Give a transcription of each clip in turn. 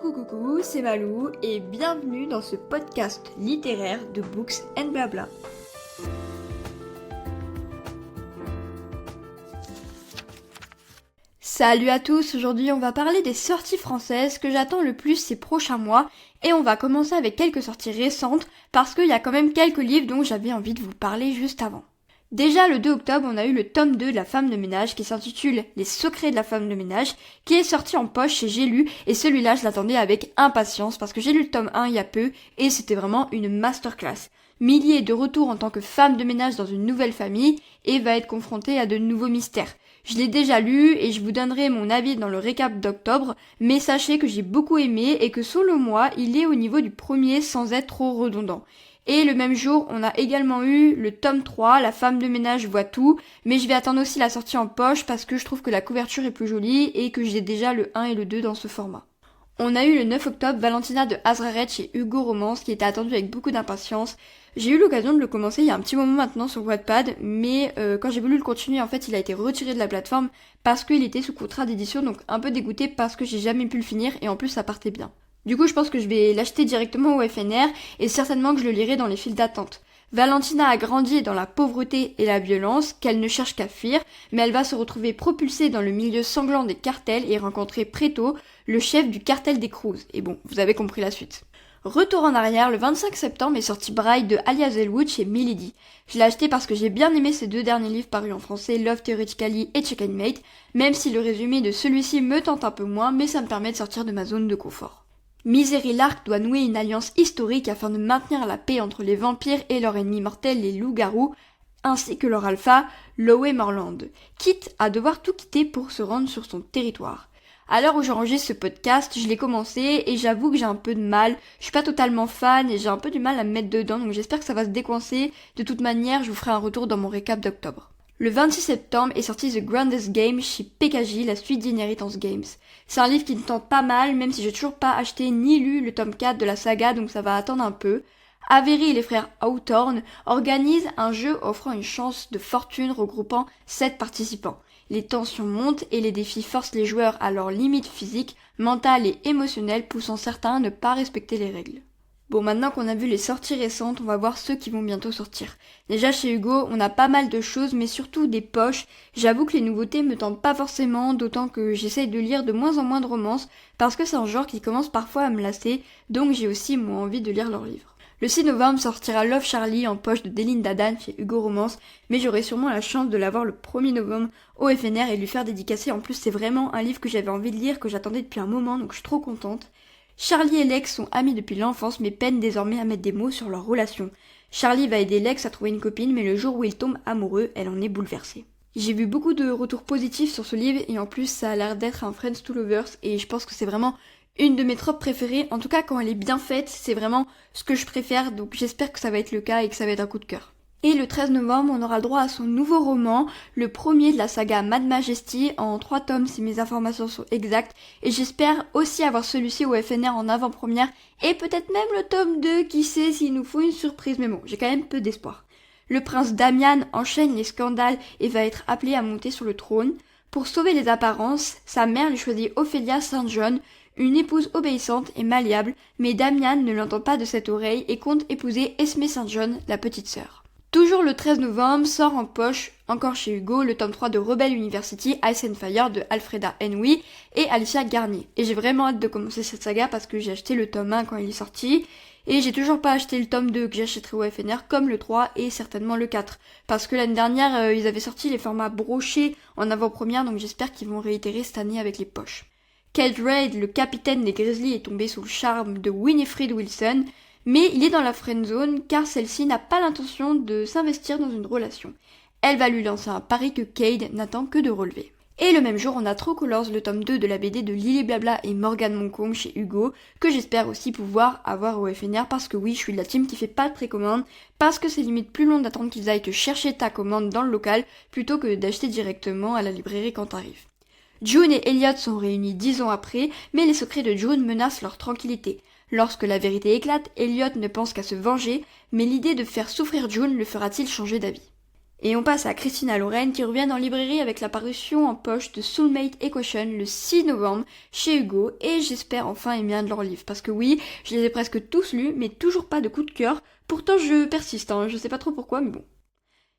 Coucou, c'est Malou et bienvenue dans ce podcast littéraire de Books and Blabla. Salut à tous, aujourd'hui on va parler des sorties françaises que j'attends le plus ces prochains mois et on va commencer avec quelques sorties récentes parce qu'il y a quand même quelques livres dont j'avais envie de vous parler juste avant. Déjà le 2 octobre, on a eu le tome 2 de La femme de ménage qui s'intitule Les secrets de la femme de ménage, qui est sorti en poche chez J'ai lu, et celui-là je l'attendais avec impatience parce que j'ai lu le tome 1 il y a peu et c'était vraiment une masterclass. Millie est de retour en tant que femme de ménage dans une nouvelle famille et va être confrontée à de nouveaux mystères. Je l'ai déjà lu et je vous donnerai mon avis dans le récap d'octobre, mais sachez que j'ai beaucoup aimé et que selon moi, il est au niveau du premier sans être trop redondant. Et le même jour, on a également eu le tome 3, La femme de ménage voit tout, mais je vais attendre aussi la sortie en poche parce que je trouve que la couverture est plus jolie et que j'ai déjà le 1 et le 2 dans ce format. On a eu le 9 octobre Valentina de Azraret chez Hugo Romance qui était attendu avec beaucoup d'impatience. J'ai eu l'occasion de le commencer il y a un petit moment maintenant sur Wattpad, mais quand j'ai voulu le continuer, en fait, il a été retiré de la plateforme parce qu'il était sous contrat d'édition, donc un peu dégoûté parce que j'ai jamais pu le finir et en plus ça partait bien. Du coup, je pense que je vais l'acheter directement au FNR et certainement que je le lirai dans les files d'attente. Valentina a grandi dans la pauvreté et la violence qu'elle ne cherche qu'à fuir, mais elle va se retrouver propulsée dans le milieu sanglant des cartels et rencontrer Preto, le chef du cartel des Cruz. Et bon, vous avez compris la suite. Retour en arrière, le 25 septembre est sorti Bride de Alia Zellwood chez Milady. Je l'ai acheté parce que j'ai bien aimé ces deux derniers livres parus en français, Love Theoretically et Checkmate, même si le résumé de celui-ci me tente un peu moins, mais ça me permet de sortir de ma zone de confort. Misery Lark doit nouer une alliance historique afin de maintenir la paix entre les vampires et leur ennemi mortel, les loups-garous, ainsi que leur alpha, Lowe Morland, quitte à devoir tout quitter pour se rendre sur son territoire. À l'heure où j'enregistre ce podcast, je l'ai commencé et j'avoue que j'ai un peu de mal, je suis pas totalement fan et j'ai un peu du mal à me mettre dedans, donc j'espère que ça va se décoincer. De toute manière, je vous ferai un retour dans mon récap d'octobre. Le 26 septembre est sorti The Grandest Game chez PKJ, la suite d'Inheritance Games. C'est un livre qui me tente pas mal, même si j'ai toujours pas acheté ni lu le tome 4 de la saga, donc ça va attendre un peu. Avery et les frères Hawthorne organisent un jeu offrant une chance de fortune regroupant 7 participants. Les tensions montent et les défis forcent les joueurs à leurs limites physiques, mentales et émotionnelles, poussant certains à ne pas respecter les règles. Bon, maintenant qu'on a vu les sorties récentes, on va voir ceux qui vont bientôt sortir. Déjà chez Hugo, on a pas mal de choses, mais surtout des poches. J'avoue que les nouveautés me tentent pas forcément, d'autant que j'essaye de lire de moins en moins de romances, parce que c'est un genre qui commence parfois à me lasser, donc j'ai aussi moins envie de lire leurs livres. Le 6 novembre sortira Love Charlie en poche de Delinda Dan chez Hugo Romance, mais j'aurai sûrement la chance de l'avoir le 1er novembre au FNR et lui faire dédicacer. En plus, c'est vraiment un livre que j'avais envie de lire, que j'attendais depuis un moment, donc je suis trop contente. Charlie et Lex sont amis depuis l'enfance mais peinent désormais à mettre des mots sur leur relation. Charlie va aider Lex à trouver une copine mais le jour où ils tombent amoureux, elle en est bouleversée. J'ai vu beaucoup de retours positifs sur ce livre et en plus ça a l'air d'être un Friends to Lovers et je pense que c'est vraiment une de mes tropes préférées. En tout cas quand elle est bien faite, c'est vraiment ce que je préfère, donc j'espère que ça va être le cas et que ça va être un coup de cœur. Et le 13 novembre, on aura le droit à son nouveau roman, le premier de la saga Mad Majesty, en 3 tomes si mes informations sont exactes, et j'espère aussi avoir celui-ci au FNR en avant-première, et peut-être même le tome 2, qui sait s'il nous faut une surprise, mais bon, j'ai quand même peu d'espoir. Le prince Damian enchaîne les scandales et va être appelé à monter sur le trône. Pour sauver les apparences, sa mère lui choisit Ophelia St. John, une épouse obéissante et malléable, mais Damian ne l'entend pas de cette oreille et compte épouser Esme St. John, la petite sœur. Toujours le 13 novembre sort en poche, encore chez Hugo, le tome 3 de Rebel University, Ice and Fire de Alfreda Henry et Alicia Garnier. Et j'ai vraiment hâte de commencer cette saga parce que j'ai acheté le tome 1 quand il est sorti et j'ai toujours pas acheté le tome 2 que j'achèterai au FNR comme le 3 et certainement le 4. Parce que l'année dernière, ils avaient sorti les formats brochés en avant-première, donc j'espère qu'ils vont réitérer cette année avec les poches. Keldrade, le capitaine des Grizzlies, est tombé sous le charme de Winifred Wilson, mais il est dans la friendzone car celle-ci n'a pas l'intention de s'investir dans une relation. Elle va lui lancer un pari que Cade n'attend que de relever. Et le même jour, on a True Colors, le tome 2 de la BD de Lily Blabla et Morgane Moncombe chez Hugo, que j'espère aussi pouvoir avoir au FNR parce que oui, je suis de la team qui fait pas de précommande, parce que c'est limite plus long d'attendre qu'ils aillent te chercher ta commande dans le local plutôt que d'acheter directement à la librairie quand t'arrives. June et Elliot sont réunis 10 ans après, mais les secrets de June menacent leur tranquillité. Lorsque la vérité éclate, Elliot ne pense qu'à se venger, mais l'idée de faire souffrir June le fera-t-il changer d'avis ? Et on passe à Christina Loren qui revient en librairie avec la parution en poche de Soulmate Equation le 6 novembre chez Hugo et j'espère enfin aimer un de leurs livres parce que oui, je les ai presque tous lus mais toujours pas de coup de cœur, pourtant je persiste, je sais pas trop pourquoi mais bon.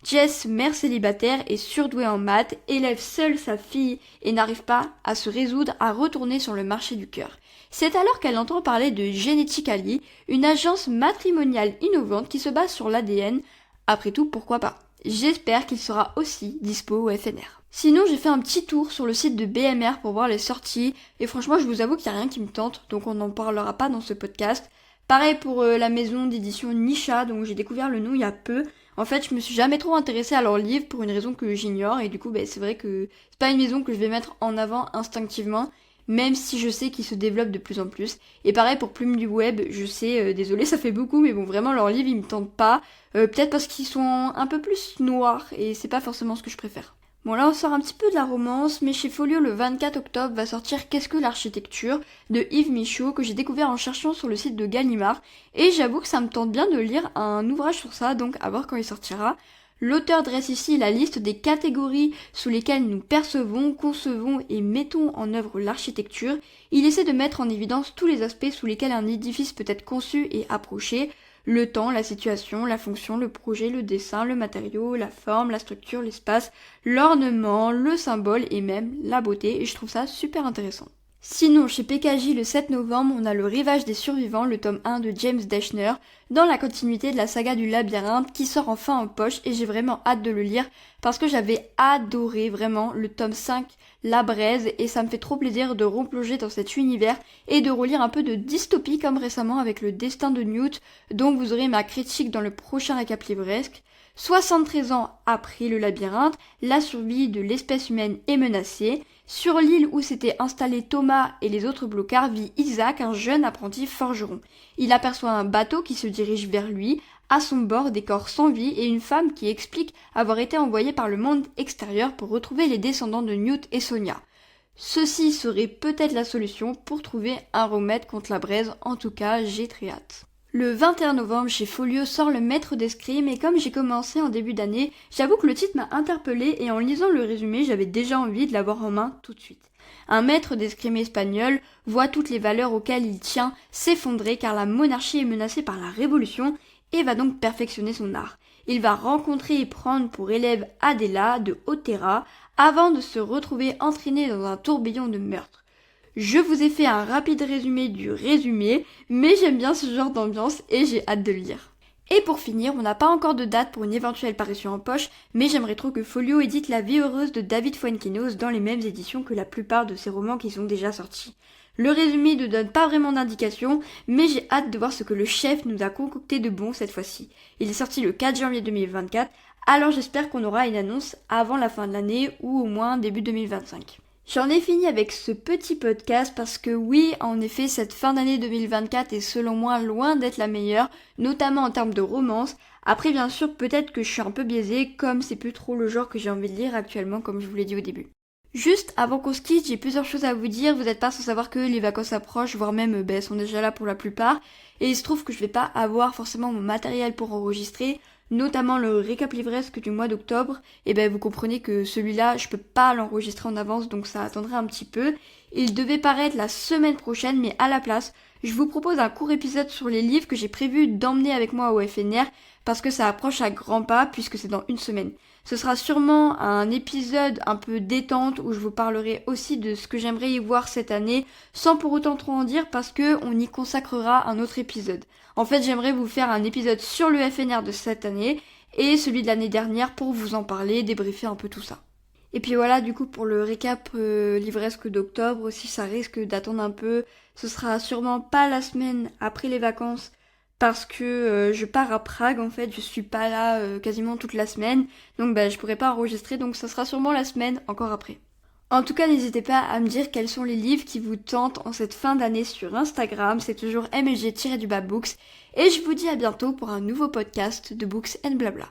Jess, mère célibataire et surdouée en maths, élève seule sa fille et n'arrive pas à se résoudre à retourner sur le marché du cœur. C'est alors qu'elle entend parler de Genetically, une agence matrimoniale innovante qui se base sur l'ADN. Après tout, pourquoi pas? J'espère qu'il sera aussi dispo au FNR. Sinon, j'ai fait un petit tour sur le site de BMR pour voir les sorties, et franchement, je vous avoue qu'il n'y a rien qui me tente, donc on n'en parlera pas dans ce podcast. Pareil pour la maison d'édition Nisha, dont j'ai découvert le nom il y a peu. En fait, je me suis jamais trop intéressée à leurs livres pour une raison que j'ignore, et du coup, c'est vrai que c'est pas une maison que je vais mettre en avant instinctivement, même si je sais qu'ils se développent de plus en plus. Et pareil pour Plume du Web, je sais, désolé ça fait beaucoup, mais bon vraiment leurs livres ils me tentent pas, peut-être parce qu'ils sont un peu plus noirs, et c'est pas forcément ce que je préfère. Bon là on sort un petit peu de la romance, mais chez Folio le 24 octobre va sortir Qu'est-ce que l'architecture de Yves Michaud que j'ai découvert en cherchant sur le site de Gallimard, et j'avoue que ça me tente bien de lire un ouvrage sur ça, donc à voir quand il sortira. L'auteur dresse ici la liste des catégories sous lesquelles nous percevons, concevons et mettons en œuvre l'architecture. Il essaie de mettre en évidence tous les aspects sous lesquels un édifice peut être conçu et approché. Le temps, la situation, la fonction, le projet, le dessin, le matériau, la forme, la structure, l'espace, l'ornement, le symbole et même la beauté. Et je trouve ça super intéressant. Sinon, chez PKJ, le 7 novembre, on a Le Rivage des Survivants, le tome 1 de James Dashner, dans la continuité de la saga du labyrinthe, qui sort enfin en poche, et j'ai vraiment hâte de le lire, parce que j'avais adoré vraiment le tome 5, La Braise, et ça me fait trop plaisir de replonger dans cet univers, et de relire un peu de dystopie, comme récemment avec Le Destin de Newt, dont vous aurez ma critique dans le prochain récap livresque. 73 ans après le labyrinthe, la survie de l'espèce humaine est menacée. Sur l'île où s'étaient installés Thomas et les autres blocards vit Isaac, un jeune apprenti forgeron. Il aperçoit un bateau qui se dirige vers lui, à son bord des corps sans vie et une femme qui explique avoir été envoyée par le monde extérieur pour retrouver les descendants de Newt et Sonia. Ceci serait peut-être la solution pour trouver un remède contre la braise, en tout cas j'ai très hâte. Le 21 novembre, chez Folio sort Le Maître d'Escrime et comme j'ai commencé en début d'année, j'avoue que le titre m'a interpellée et en lisant le résumé, j'avais déjà envie de l'avoir en main tout de suite. Un maître d'escrime espagnol voit toutes les valeurs auxquelles il tient s'effondrer car la monarchie est menacée par la révolution et va donc perfectionner son art. Il va rencontrer et prendre pour élève Adela de Otera avant de se retrouver entraîné dans un tourbillon de meurtres. Je vous ai fait un rapide résumé du résumé, mais j'aime bien ce genre d'ambiance et j'ai hâte de le lire. Et pour finir, on n'a pas encore de date pour une éventuelle parution en poche, mais j'aimerais trop que Folio édite La Vie heureuse de David Fuenquinos dans les mêmes éditions que la plupart de ses romans qui sont déjà sortis. Le résumé ne donne pas vraiment d'indication, mais j'ai hâte de voir ce que le chef nous a concocté de bon cette fois-ci. Il est sorti le 4 janvier 2024, alors j'espère qu'on aura une annonce avant la fin de l'année ou au moins début 2025. J'en ai fini avec ce petit podcast parce que oui, en effet, cette fin d'année 2024 est selon moi loin d'être la meilleure, notamment en termes de romance. Après, bien sûr, peut-être que je suis un peu biaisée, comme c'est plus trop le genre que j'ai envie de lire actuellement, comme je vous l'ai dit au début. Juste avant qu'on se quitte, j'ai plusieurs choses à vous dire. Vous n'êtes pas sans savoir que les vacances approchent, voire même sont déjà là pour la plupart. Et il se trouve que je vais pas avoir forcément mon matériel pour enregistrer, notamment le récap livresque du mois d'octobre. Et vous comprenez que celui-là, je peux pas l'enregistrer en avance, donc ça attendrait un petit peu. Il devait paraître la semaine prochaine, mais à la place, je vous propose un court épisode sur les livres que j'ai prévu d'emmener avec moi au FNR, parce que ça approche à grands pas, puisque c'est dans une semaine. Ce sera sûrement un épisode un peu détente où je vous parlerai aussi de ce que j'aimerais y voir cette année, sans pour autant trop en dire parce que on y consacrera un autre épisode. En fait, j'aimerais vous faire un épisode sur le FNR de cette année et celui de l'année dernière pour vous en parler, débriefer un peu tout ça. Et puis voilà, du coup, pour le récap livresque d'octobre aussi, ça risque d'attendre un peu. Ce sera sûrement pas la semaine après les vacances, parce que je pars à Prague en fait, je suis pas là quasiment toute la semaine, donc je pourrais pas enregistrer, donc ça sera sûrement la semaine encore après. En tout cas, n'hésitez pas à me dire quels sont les livres qui vous tentent en cette fin d'année sur Instagram, c'est toujours mlg-books, et je vous dis à bientôt pour un nouveau podcast de Books and Blabla.